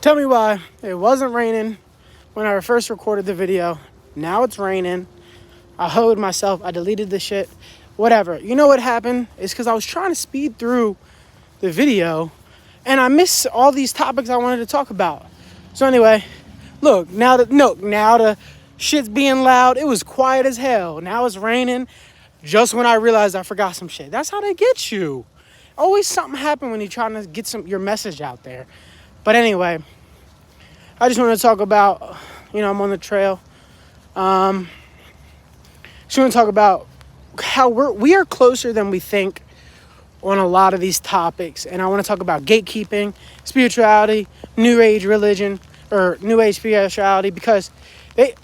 Tell me why it wasn't raining when I first recorded the video. Now it's raining. I hoed myself. I deleted the shit. Whatever. You know what happened? It's because I was trying to speed through the video and I missed all these topics I wanted to talk about. So anyway, look, now the shit's being loud. It was quiet as hell. Now it's raining just when I realized I forgot some shit. That's how they get you. Always something happen when you're trying to get your message out there. But anyway, I just want to talk about, I'm on the trail. Just want to talk about how we are closer than we think on a lot of these topics. And I want to talk about gatekeeping, spirituality, New Age religion, or New Age spirituality, because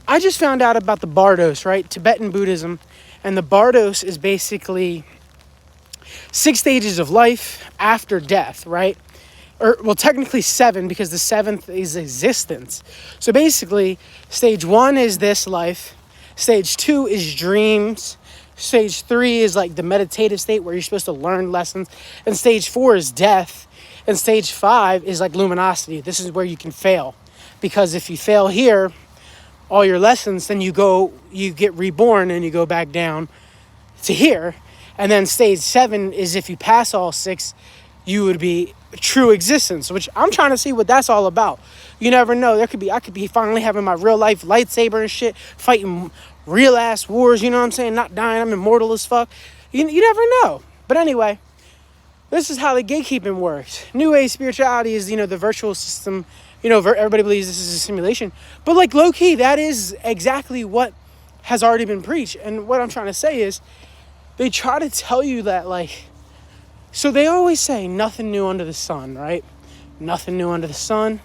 I just found out about the Bardos, right? Tibetan Buddhism. And the Bardos is basically 6 stages of life after death, right? Technically 7, because the 7th is existence. So basically, stage 1 is this life. Stage 2 is dreams. Stage 3 is like the meditative state where you're supposed to learn lessons. And stage 4 is death. And stage 5 is like luminosity. This is where you can fail. Because if you fail here, all your lessons, then you get reborn and you go back down to here. And then stage 7 is if you pass all 6, you would be true existence, which I'm trying to see what that's all about. You never know. I could be finally having my real life lightsaber and shit, fighting real ass wars, you know what I'm saying? Not dying, I'm immortal as fuck. You never know. But anyway, this is how the gatekeeping works. New Age spirituality is, the virtual system. Everybody believes this is a simulation. But like low key, that is exactly what has already been preached. And what I'm trying to say is they try to tell you that so they always say nothing new under the sun, right? Nothing new under the sun.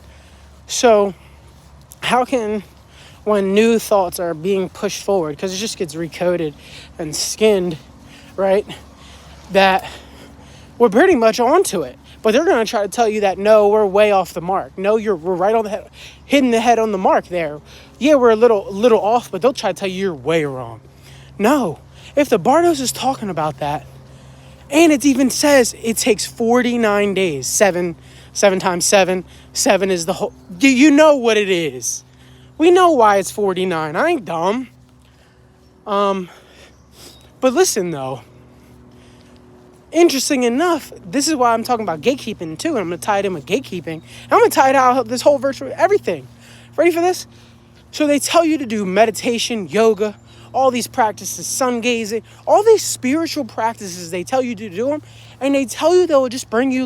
So how can, when new thoughts are being pushed forward, because it just gets recoded and skinned, right? That we're pretty much onto it. But they're going to try to tell you that, no, we're way off the mark. No, we're right on the head, hitting the head on the mark there. Yeah, we're a little off, but they'll try to tell you you're way wrong. No, if the Bardos is talking about that, and it even says it takes 49 days. 7 times 7. 7 is the whole... You know what it is. We know why it's 49. I ain't dumb. But listen, though. Interesting enough, this is why I'm talking about gatekeeping, too. And I'm going to tie it in with gatekeeping. I'm going to tie it out this whole virtual... Everything. Ready for this? So they tell you to do meditation, yoga, all these practices, sun gazing, all these spiritual practices, they tell you to do them, and they tell you they'll just bring you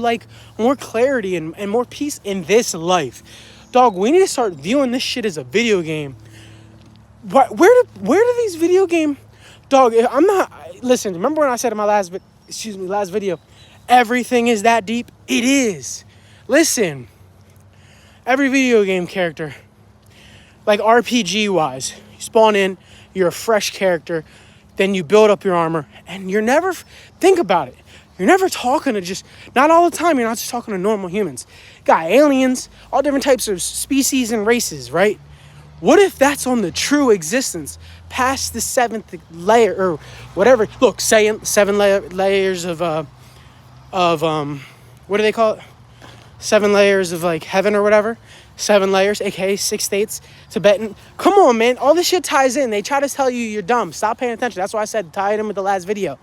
more clarity and more peace in this life. Dog, we need to start viewing this shit as a video game. Where do these video game... Dog, listen, remember when I said in my last video, everything is that deep? It is. Listen, every video game character, like RPG wise, you spawn in, you're a fresh character, then you build up your armor, and you're never, think about it, you're never talking to not all the time, you're not just talking to normal humans. Got aliens, all different types of species and races, right? What if that's on the true existence, past the 7th layer, or whatever, look, say 7 layers of, what do they call it? 7 layers of heaven or whatever. 7 layers, aka 6 states, Tibetan. Come on, man. All this shit ties in. They try to tell you you're dumb. Stop paying attention. That's why I said tie it in with the last video.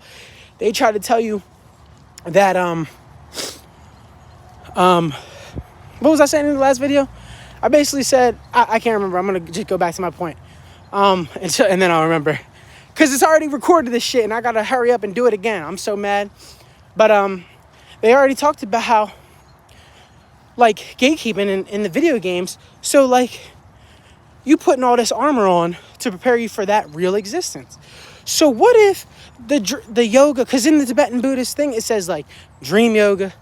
They try to tell you that, what was I saying in the last video? I basically said, I can't remember. I'm going to just go back to my point. And then I'll remember. Because it's already recorded this shit, and I got to hurry up and do it again. I'm so mad. But, they already talked about how, gatekeeping in the video games. So, you putting all this armor on to prepare you for that real existence. So what if the yoga, because in the Tibetan Buddhist thing, it says, dream yoga,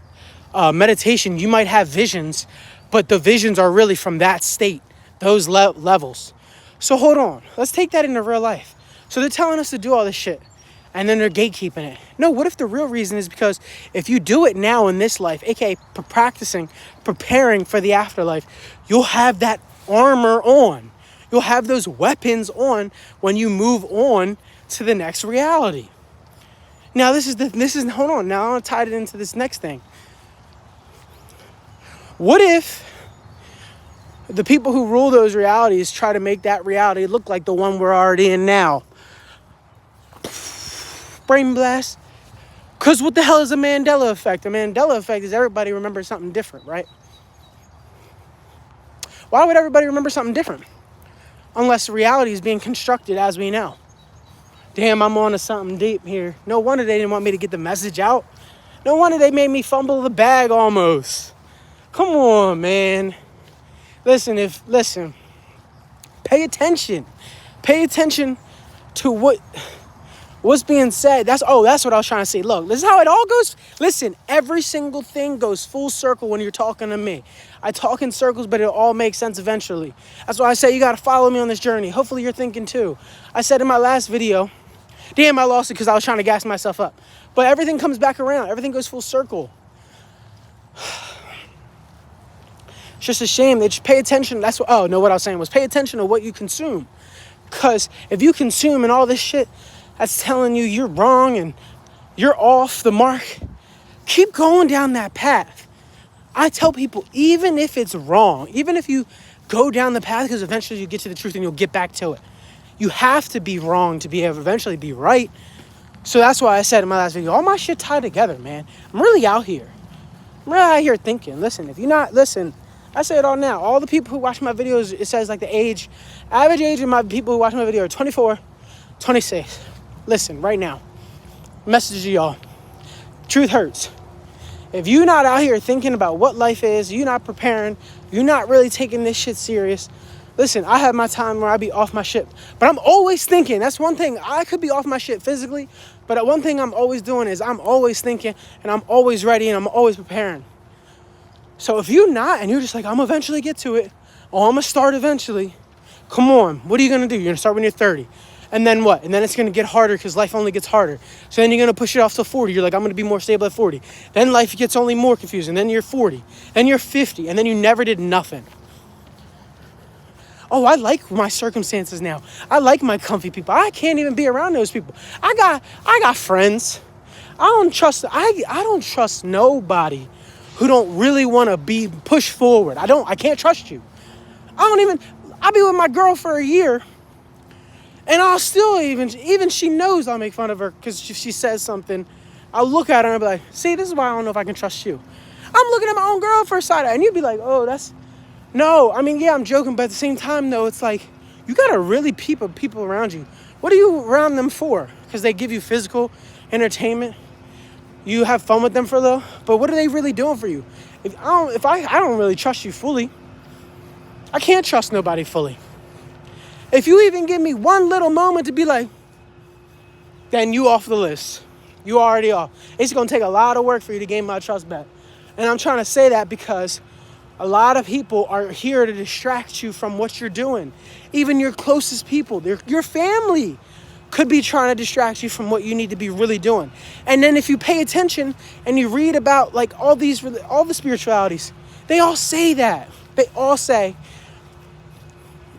meditation, you might have visions, but the visions are really from that state, those levels. So hold on. Let's take that into real life. So they're telling us to do all this shit, and then they're gatekeeping it. No, what if the real reason is because if you do it now in this life, aka preparing for the afterlife, you'll have that armor on. You'll have those weapons on when you move on to the next reality. Now hold on. Now I'm gonna tie it into this next thing. What if The people who rule those realities try to make that reality look like the one we're already in now. Brain blast. Because what the hell is a Mandela effect? A Mandela effect is everybody remembers something different, right? Why would everybody remember something different? Unless reality is being constructed as we know. Damn, I'm on to something deep here. No wonder they didn't want me to get the message out. No wonder they made me fumble the bag almost. Come on, man. Listen, pay attention. Pay attention to what's being said. That's what I was trying to say. Look, this is how it all goes. Listen, every single thing goes full circle when you're talking to me. I talk in circles, but it all makes sense eventually. That's why I say you got to follow me on this journey. Hopefully you're thinking too. I said in my last video, damn, I lost it because I was trying to gas myself up. But everything comes back around. Everything goes full circle. It's just a shame. They just pay attention. What I was saying was pay attention to what you consume. Because if you consume and all this shit that's telling you you're wrong and you're off the mark, keep going down that path. I tell people, even if it's wrong, even if you go down the path, because eventually you get to the truth and you'll get back to it. You have to be wrong to be able to eventually be right. So that's why I said in my last video, all my shit tied together, man. I'm really out here. Thinking. Listen, if you're not, I say it all now. All the people who watch my videos, it says like the average age of my people who watch my video are 24, 26. Listen, right now, message to y'all. Truth hurts. If you're not out here thinking about what life is, you're not preparing, you're not really taking this shit serious. Listen, I have my time where I be off my shit, but I'm always thinking. That's one thing. I could be off my shit physically, but one thing I'm always doing is I'm always thinking and I'm always ready and I'm always preparing. So if you're not and you're just like, I'm gonna eventually get to it, or I'm gonna start eventually, come on, what are you gonna do? You're gonna start when you're 30. And then what? And then it's gonna get harder because life only gets harder. So then you're gonna push it off to 40. You're like, I'm gonna be more stable at 40. Then life gets only more confusing. Then you're 40. Then you're 50. And then you never did nothing. Oh, I like my circumstances now. I like my comfy people. I can't even be around those people. I got friends. I don't trust nobody who don't really want to be pushed forward. I can't trust you. I'll be with my girl for a year and I'll still even she knows I'll make fun of her because if she says something, I'll look at her and be like, see, this is why I don't know if I can trust you. I'm looking at my own girl for a side eye and you'd be like, oh, no, yeah, I'm joking, but at the same time, though, it's like, you gotta really peep people around you. What are you around them for? Because they give you physical entertainment. You have fun with them but what are they really doing for you? I don't really trust you fully. I can't trust nobody fully. If you even give me one little moment to be like, then you off the list. You already off. It's gonna take a lot of work for you to gain my trust back. And I'm trying to say that because a lot of people are here to distract you from what you're doing. Even your closest people, your family could be trying to distract you from what you need to be really doing. And then if you pay attention and you read about like all the spiritualities, they all say that. They all say,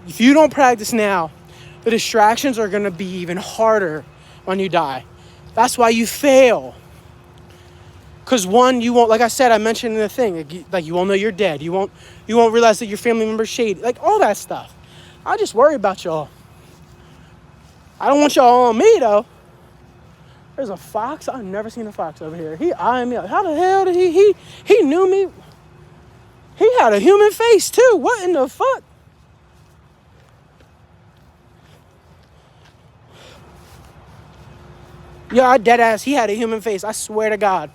if you don't practice now, the distractions are going to be even harder when you die. That's why you fail. Because one, you won't, like I said, I mentioned in the thing, like you won't know you're dead. You won't realize that your family member's shady. Like all that stuff. I just worry about y'all. I don't want y'all on me though. There's a fox. I've never seen a fox over here. He eyeing me up. How the hell did he knew me? He had a human face too. What in the fuck? Yeah, I dead ass. He had a human face. I swear to God.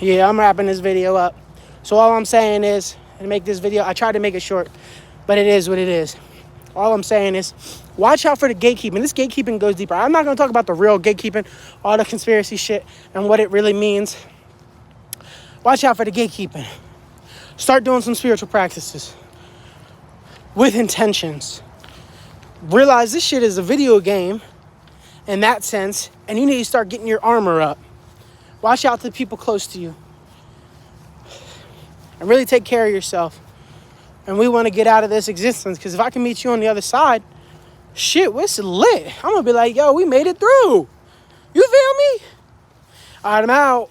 Yeah, I'm wrapping this video up. So all I'm saying is, to make this video, I tried to make it short, but it is what it is. All I'm saying is, watch out for the gatekeeping. This gatekeeping goes deeper. I'm not going to talk about the real gatekeeping, all the conspiracy shit, and what it really means. Watch out for the gatekeeping. Start doing some spiritual practices with intentions. Realize this shit is a video game in that sense, and you need to start getting your armor up. Watch out to the people close to you. And really take care of yourself. And we want to get out of this existence, because if I can meet you on the other side, shit, it's lit. I'm going to be like, yo, we made it through. You feel me? All right, I'm out.